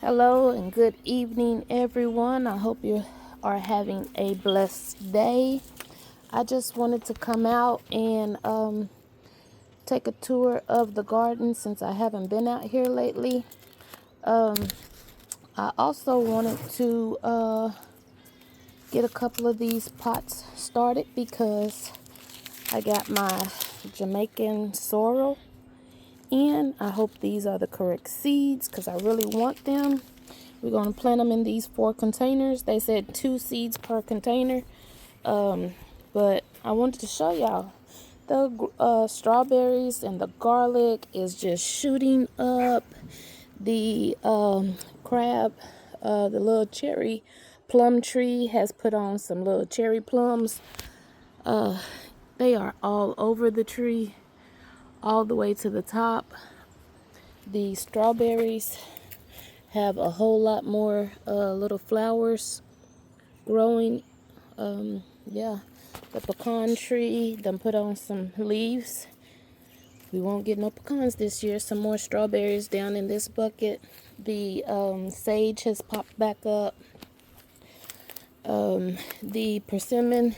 Hello and good evening, everyone. I hope you are having a blessed day. I just wanted to come out and take a tour of the garden since I haven't been out here lately. I also wanted to get a couple of these pots started because I got my Jamaican sorrel in. I hope these are the correct seeds because I really want them. We're going to plant them in these 4 containers. They said 2 seeds per container. But I wanted to show y'all the strawberries and the garlic is just shooting up. The crab, the little cherry plum tree has put on some little cherry plums. They are all over the tree, all the way to the top. The strawberries have a whole lot more little flowers growing. Yeah, the pecan tree done put on some leaves. We won't get no pecans this year. Some more strawberries down in this bucket. The sage has popped back up. The persimmon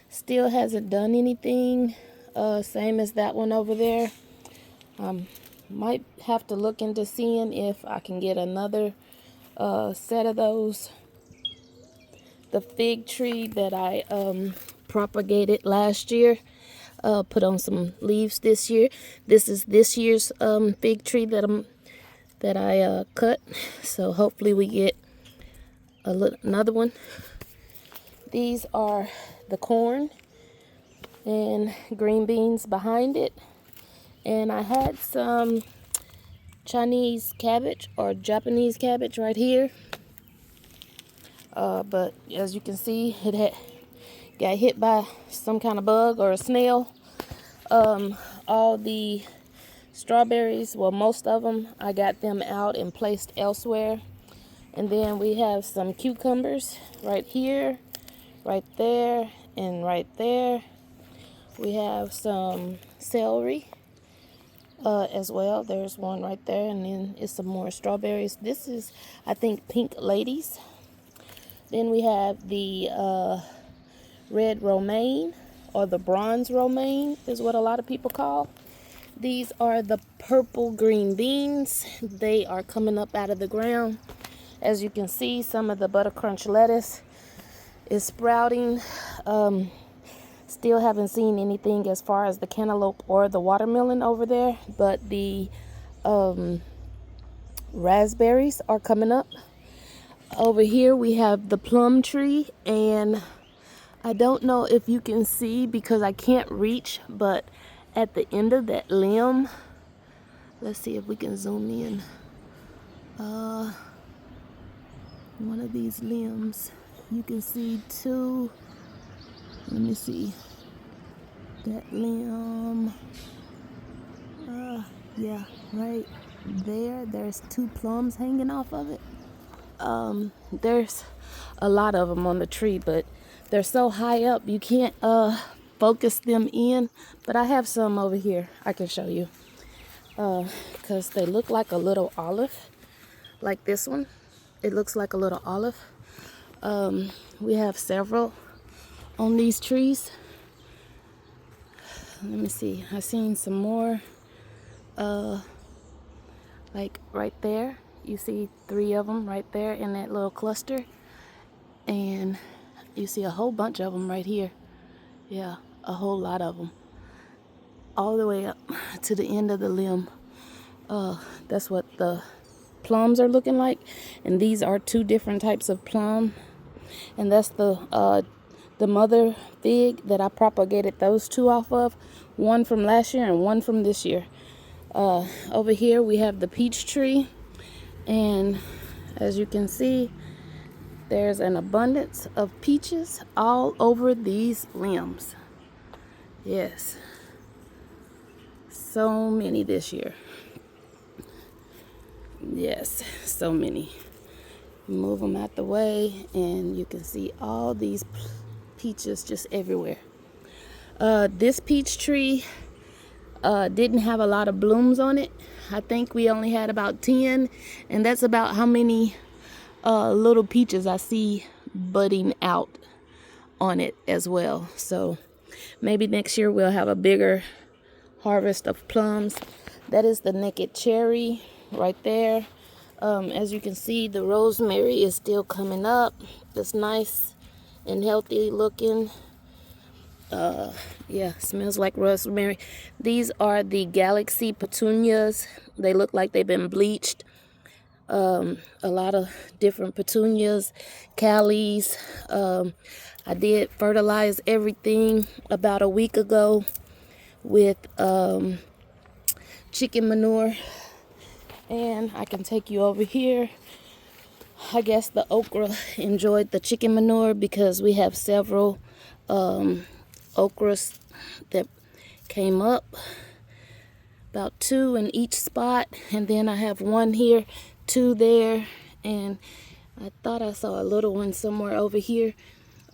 still hasn't done anything. Same as that one over there. Might have to look into seeing if I can get another set of those. The fig tree that I propagated last year put on some leaves this year. This is this year's fig tree that I cut. So hopefully we get another one. These are the corn and green beans behind it. And I had some Chinese cabbage or Japanese cabbage right here. But as you can see, it got hit by some kind of bug or a snail. All the strawberries, well, most of them, I got them out and placed elsewhere. And then we have some cucumbers right here, right there, and right there. We have some celery as well. There's one right there, and then it's some more strawberries. This is, I think, pink ladies. Then we have the red romaine, or the bronze romaine is what a lot of people call. These are the purple green beans. They are coming up out of the ground. As you can see, some of the butter crunch lettuce is sprouting. Still haven't seen anything as far as the cantaloupe or the watermelon over there, but the raspberries are coming up. Over here we have the plum tree, and I don't know if you can see because I can't reach, but at the end of that limb, let's see if we can zoom in. One of these limbs, you can see 2. Let me see. That limb. Yeah, right there. There's 2 plums hanging off of it. There's a lot of them on the tree, but they're so high up you can't focus them in. But I have some over here I can show you because they look like a little olive, like this one. It looks like a little olive. We have several on these trees. Let me see. I seen some more like right there. You see 3 of them right there in that little cluster, and you see a whole bunch of them right here. Yeah, a whole lot of them all the way up to the end of the limb. That's what the plums are looking like, and these are 2 different types of plum, and that's the mother fig that I propagated those 2 off of, one from last year and one from this year. Over here we have the peach tree, and as you can see, there's an abundance of peaches all over these limbs. Yes, so many this year. Yes, so many. Move them out the way, and you can see all these peaches just everywhere. This peach tree didn't have a lot of blooms on it. I think we only had about 10, and that's about how many little peaches I see budding out on it as well. So maybe next year we'll have a bigger harvest of plums. That is the naked cherry right there. As you can see, the rosemary is still coming up. It's nice and healthy looking. Yeah, smells like rosemary. These are the Galaxy petunias. They look like they've been bleached. A lot of different petunias, callies. I did fertilize everything about a week ago with chicken manure. And I can take you over here. I guess the okra enjoyed the chicken manure because we have several okras that came up, about 2 in each spot, and then I have 1 here, 2 there, and I thought I saw a little one somewhere over here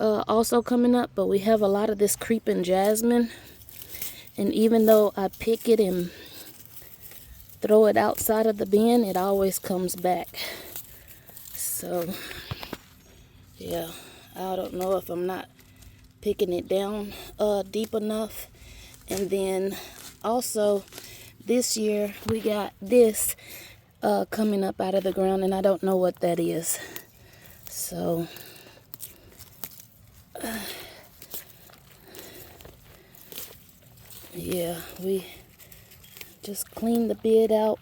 also coming up. But we have a lot of this creeping jasmine, and even though I pick it and throw it outside of the bin, it always comes back. So yeah, I don't know if I'm not picking it down deep enough. And then also this year we got this coming up out of the ground, and I don't know what that is. So yeah, we just clean the bed out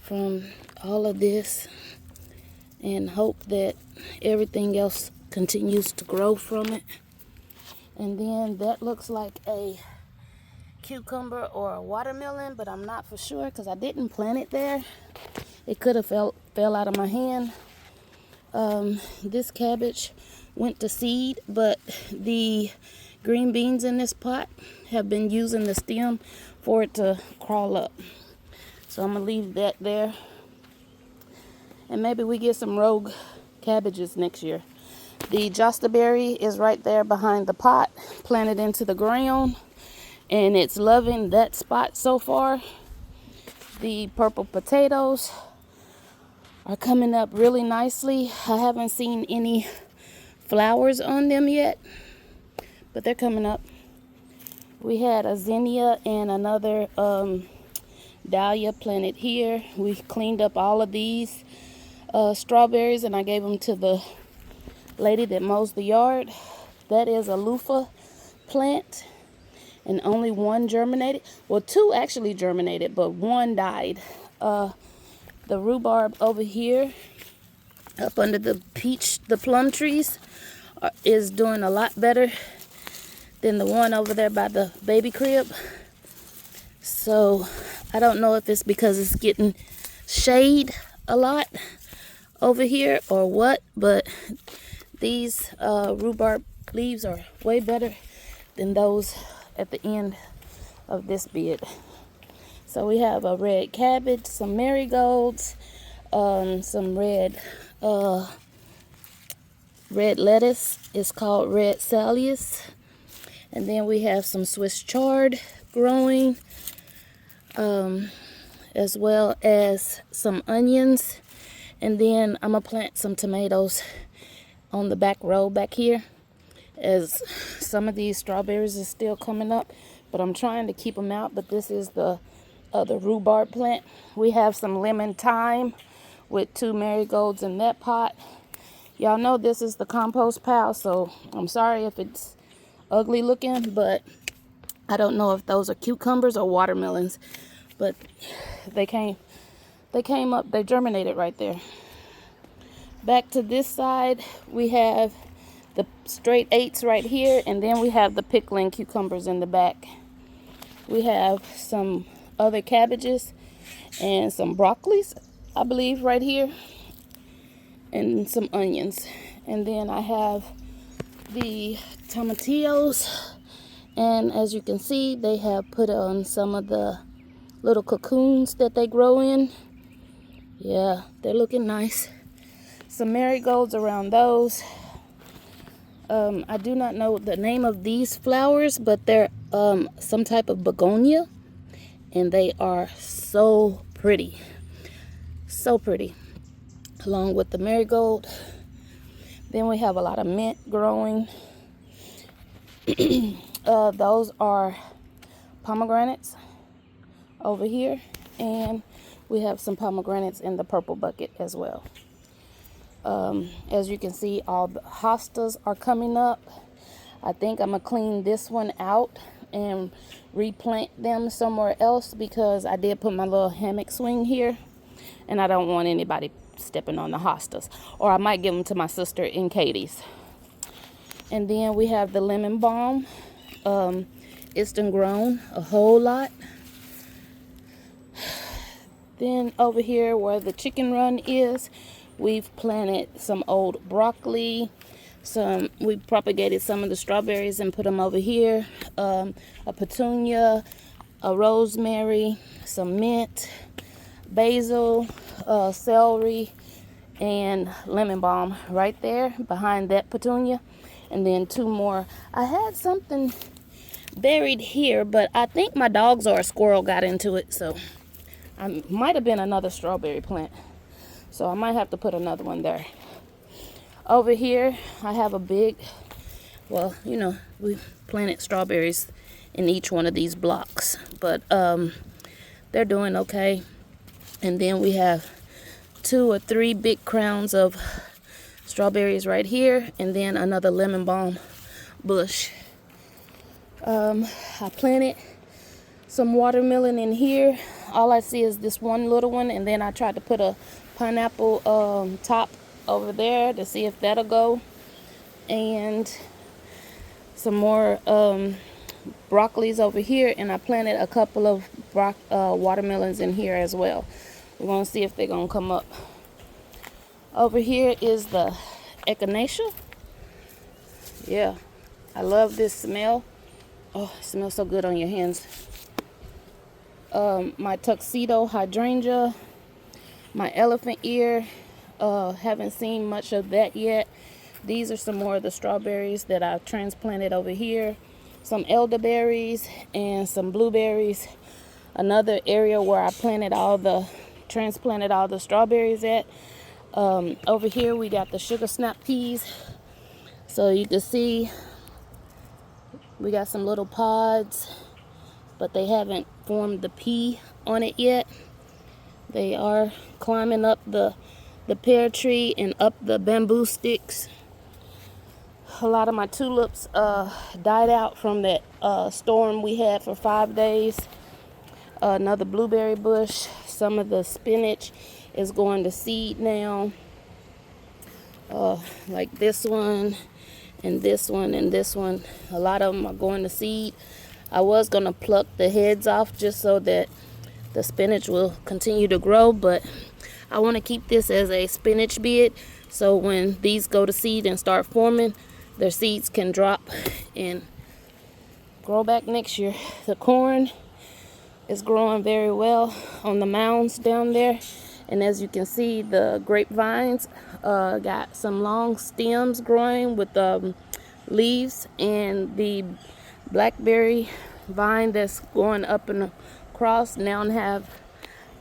from all of this and hope that everything else continues to grow from it. And then that looks like a cucumber or a watermelon, but I'm not for sure because I didn't plant it there. It could have fell out of my hand. This cabbage went to seed, but the green beans in this pot have been using the stem for it to crawl up. So I'm gonna leave that there. And maybe we get some rogue cabbages next year. The jostaberry is right there behind the pot, planted into the ground, and it's loving that spot so far. The purple potatoes are coming up really nicely. I haven't seen any flowers on them yet, but they're coming up. We had a zinnia and another dahlia planted here. We cleaned up all of these strawberries, and I gave them to the lady that mows the yard. That is a loofah plant, and only 1 germinated. Well, 2 actually germinated, but 1 died. The rhubarb over here up under the plum trees is doing a lot better than the one over there by the baby crib. So I don't know if it's because it's getting shade a lot over here or what, but these rhubarb leaves are way better than those at the end of this bed. So we have a red cabbage, some marigolds, some red lettuce. It's called red sallias. And then we have some Swiss chard growing, as well as some onions. And then I'm gonna plant some tomatoes on the back row back here, as some of these strawberries is still coming up, but I'm trying to keep them out. But this is the rhubarb plant. We have some lemon thyme with 2 marigolds in that pot. Y'all know this is the compost pile, so I'm sorry if it's ugly looking, but I don't know if those are cucumbers or watermelons, but they came up, they germinated right there. Back to this side, we have the straight 8s right here, and then we have the pickling cucumbers in the back. We have some other cabbages and some broccolis, I believe, right here, and some onions. And then I have the tomatillos, and as you can see, they have put on some of the little cocoons that they grow in. Yeah, they're looking nice. Some marigolds around those. I do not know the name of these flowers, but they're some type of begonia, and they are so pretty. So pretty. Along with the marigold. Then we have a lot of mint growing. Those are pomegranates over here. And we have some pomegranates in the purple bucket as well. As you can see, all the hostas are coming up. I think I'm going to clean this one out and replant them somewhere else because I did put my little hammock swing here and I don't want anybody stepping on the hostas. Or I might give them to my sister and Katie's. And then we have the lemon balm. It's done grown a whole lot. Then over here where the chicken run is, we've planted some old broccoli. We propagated some of the strawberries and put them over here. A petunia, a rosemary, some mint, basil, celery, and lemon balm right there behind that petunia. And then 2 more. I had something buried here, but I think my dogs or a squirrel got into it, so I might have been another strawberry plant. So I might have to put another one there. Over here, I have a big, well, you know, we planted strawberries in each one of these blocks, but they're doing okay. And then we have 2 or 3 big crowns of strawberries right here, and then another lemon balm bush. I planted some watermelon in here. All I see is this one little one, and then I tried to put a pineapple top over there to see if that'll go, and some more broccolis over here, and I planted a couple of watermelons in here as well. We're going to see if they're going to come up. Over here is the echinacea. Yeah, I love this smell. Oh, it smells so good on your hands. My tuxedo hydrangea, my elephant ear. Haven't seen much of that yet. These are some more of the strawberries that I've transplanted over here. Some elderberries and some blueberries. Another area where I transplanted all the strawberries at. Over here we got the sugar snap peas. So you can see we got some little pods, but they haven't formed the pea on it yet. They are climbing up the pear tree and up the bamboo sticks. A lot of my tulips died out from that storm we had for 5 days. Another blueberry bush. Some of the spinach is going to seed now. Like this one and this one and this one. A lot of them are going to seed. I was going to pluck the heads off just so that the spinach will continue to grow, but I want to keep this as a spinach bed, so when these go to seed and start forming, their seeds can drop and grow back next year. The corn is growing very well on the mounds down there, and as you can see, the grapevines got some long stems growing with leaves, and the blackberry vine that's going up and across now have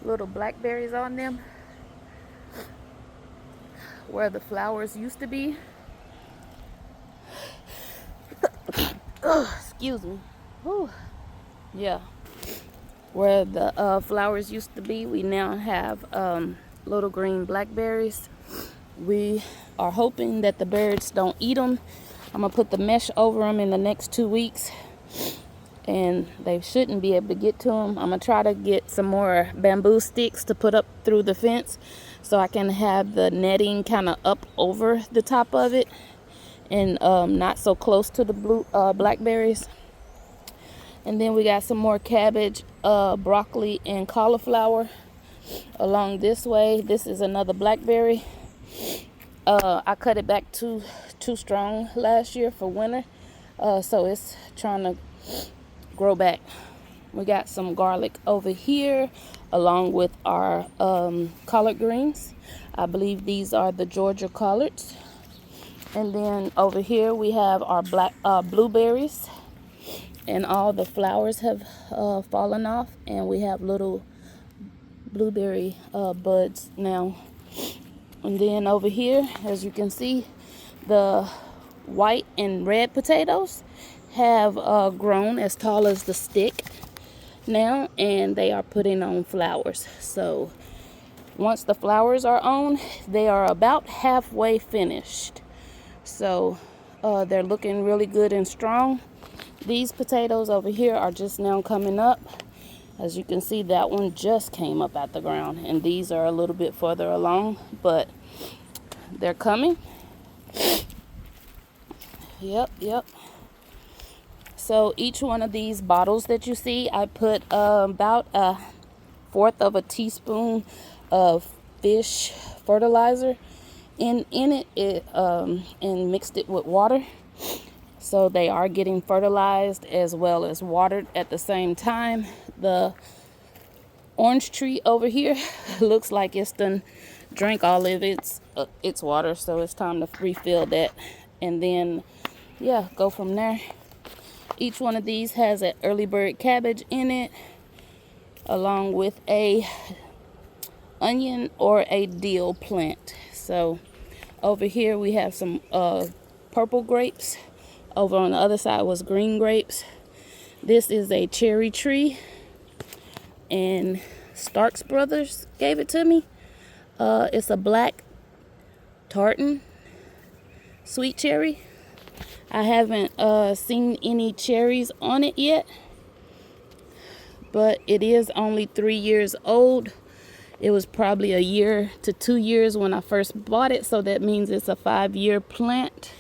little blackberries on them where the flowers used to be. Excuse me. Whew. Yeah, where the flowers used to be, we now have little green blackberries. We are hoping that the birds don't eat them. I'm gonna put the mesh over them in the next 2 weeks, and they shouldn't be able to get to them. I'm gonna try to get some more bamboo sticks to put up through the fence so I can have the netting kind of up over the top of it and not so close to the blackberries. And then we got some more cabbage, broccoli, and cauliflower along this way. This is another blackberry. I cut it back too strong last year for winter, so it's trying to grow back. We got some garlic over here along with our collard greens. I believe these are the Georgia collards. And then over here we have our blueberries, and all the flowers have fallen off, and we have little blueberry buds now. And then over here, as you can see, the white and red potatoes have grown as tall as the stick now, and they are putting on flowers. So once the flowers are on, they are about halfway finished. So they're looking really good and strong. These potatoes over here are just now coming up. As you can see, that one just came up out the ground, and these are a little bit further along, but they're coming. Yep. So each one of these bottles that you see, I put about 1/4 of a teaspoon of fish fertilizer in it, and mixed it with water. So they are getting fertilized as well as watered at the same time. The orange tree over here looks like it's done drank all of its water, so it's time to refill that, and then yeah, go from there. Each one of these has an early bird cabbage in it, along with a onion or a dill plant. So over here we have some purple grapes. Over on the other side was green grapes. This is a cherry tree, and Starks Brothers gave it to me. It's a black tartan sweet cherry. I haven't seen any cherries on it yet, but it is only 3 years old. It was probably 1 year to 2 years when I first bought it, so that means it's a 5-year plant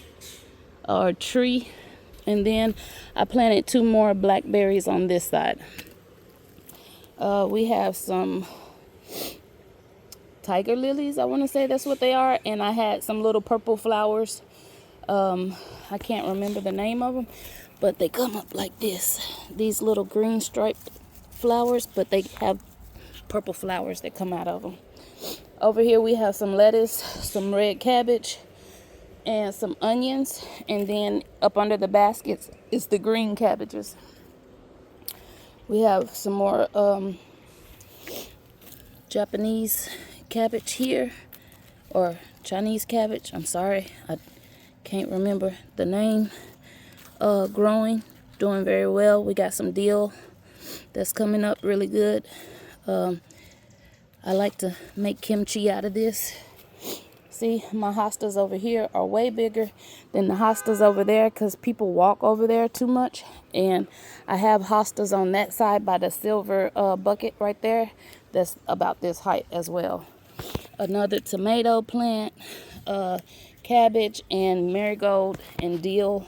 or tree. And then I planted 2 more blackberries on this side. We have some tiger lilies, I want to say that's what they are, and I had some little purple flowers. I can't remember the name of them, but they come up like this. These little green striped flowers, but they have purple flowers that come out of them. Over here we have some lettuce, some red cabbage, and some onions, and then up under the baskets is the green cabbages. We have some more Japanese cabbage here, or Chinese cabbage, I'm sorry, I can't remember the name. Growing, doing very well. We got some dill that's coming up really good. I like to make kimchi out of this. See, my hostas over here are way bigger than the hostas over there because people walk over there too much. And I have hostas on that side by the silver bucket right there that's about this height as well. Another tomato plant, cabbage, and marigold and dill.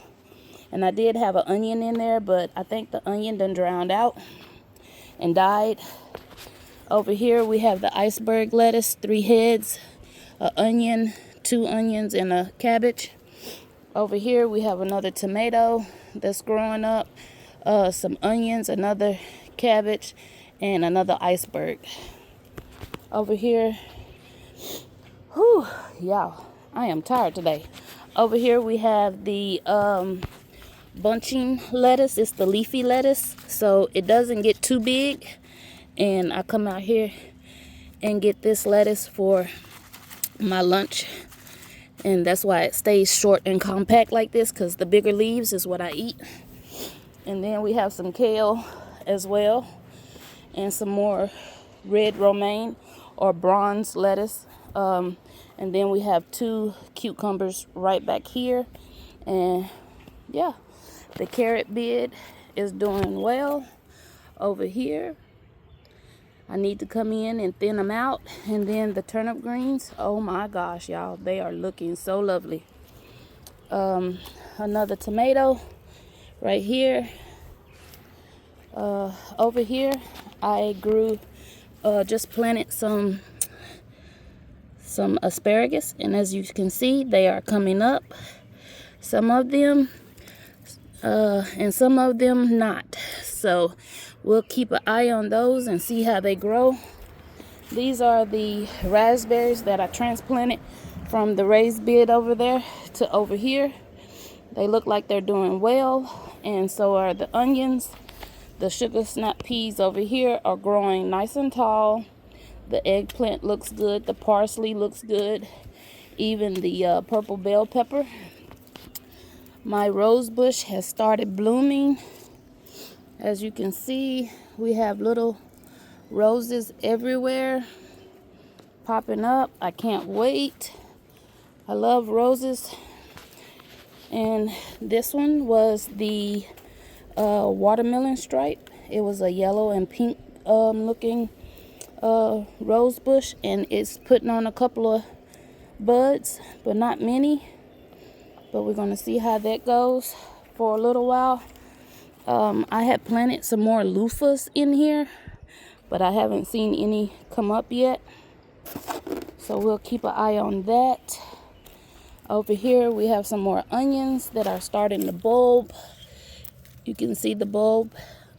And I did have an onion in there, but I think the onion done drowned out and died. Over here we have the iceberg lettuce, 3 heads, an onion, 2 onions, and a cabbage. Over here we have another tomato that's growing up, some onions, another cabbage, and another iceberg. Over here, whew, y'all, I am tired today. Over here we have the bunching lettuce. It's the leafy lettuce, so it doesn't get too big. And I come out here and get this lettuce for my lunch, and that's why it stays short and compact like this, because the bigger leaves is what I eat. And then we have some kale as well, and some more red romaine or bronze lettuce. And then we have 2 cucumbers right back here. And yeah, the carrot bed is doing well over here. I need to come in and thin them out. And then the turnip greens, oh my gosh, y'all, they are looking so lovely. Another tomato right here. Over here I grew, just planted some asparagus, and as you can see, they are coming up. Some of them and some of them not. So we'll keep an eye on those and see how they grow. These are the raspberries that I transplanted from the raised bed over there to over here. They look like they're doing well, and so are the onions. The sugar snap peas over here are growing nice and tall. The eggplant looks good. The parsley looks good. Even the purple bell pepper. My rose bush has started blooming. As you can see, we have little roses everywhere popping up. I can't wait. I love roses. And this one was the watermelon stripe. It was a yellow and pink looking rose bush, and it's putting on a couple of buds, but not many. But we're going to see how that goes for a little while. I had planted some more loofahs in here, but I haven't seen any come up yet. So we'll keep an eye on that. Over here we have some more onions that are starting to bulb. You can see the bulb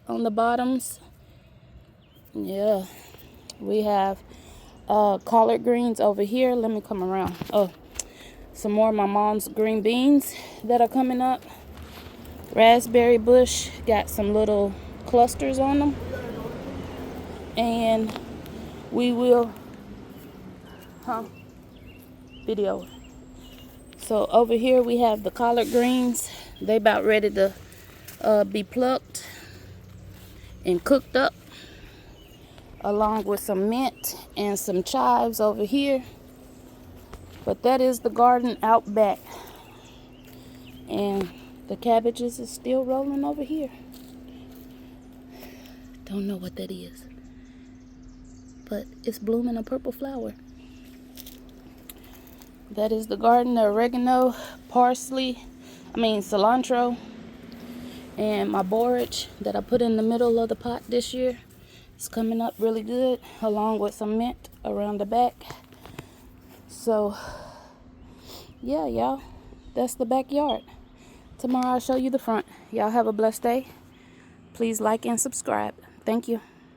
on the bottoms. Yeah. We have collard greens over here. Let me come around. Oh, some more of my mom's green beans that are coming up. Raspberry bush got some little clusters on them. And we will video. So over here we have the collard greens. They about ready to be plucked and cooked up, along with some mint and some chives over here. But that is the garden out back. And the cabbages is still rolling over here. Don't know what that is, but it's blooming a purple flower. That is the garden. The oregano, parsley, cilantro, and my borage that I put in the middle of the pot this year. It's coming up really good, along with some mint around the back. So, yeah, y'all, that's the backyard. Tomorrow I'll show you the front. Y'all have a blessed day. Please like and subscribe. Thank you.